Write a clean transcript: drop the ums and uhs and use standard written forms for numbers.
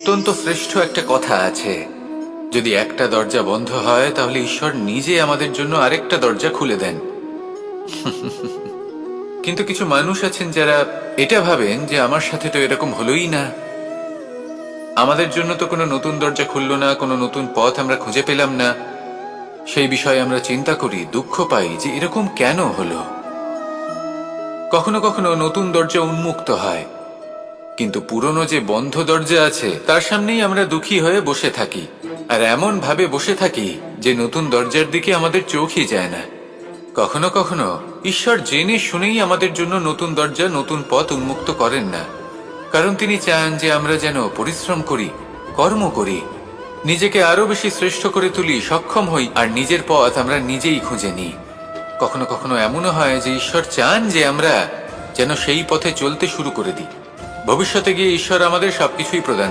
অত্যন্ত শ্রেষ্ঠ একটা কথা আছে, যদি একটা দরজা বন্ধ হয় তাহলে ঈশ্বর নিজে আমাদের জন্য আরেকটা দরজা খুলে দেন। কিন্তু কিছু মানুষ আছেন যারা এটা ভাবেন যে আমার সাথে তো এরকম হলোই না, আমাদের জন্য তো কোনো নতুন দরজা খুললো না, কোনো নতুন পথ আমরা খুঁজে পেলাম না। সেই বিষয়ে আমরা চিন্তা করি, দুঃখ পাই যে এরকম কেন হলো। কখনো কখনো নতুন দরজা উন্মুক্ত হয়, কিন্তু পুরনো যে বন্ধ দরজা আছে তার সামনেই আমরা দুঃখী হয়ে বসে থাকি, আর এমন ভাবে বসে থাকি যে নতুন দরজার দিকে আমাদের চোখই যায় না। কখনো কখনো ঈশ্বর জেনে শুনেই আমাদের জন্য নতুন দরজা, নতুন পথ উন্মুক্ত করেন না, কারণ তিনি চান যে আমরা যেন পরিশ্রম করি, কর্ম করি, নিজেকে আরো বেশি শ্রেষ্ঠ করে তুলি, সক্ষম হই, আর নিজের পথ আমরা নিজেই খুঁজে নিই। কখনো কখনো এমনও হয় যে ঈশ্বর চান যে আমরা যেন সেই পথে চলতে শুরু করে দিই। ভবিষ্যতে গিয়ে ঈশ্বর আমাদের সবকিছুই প্রদান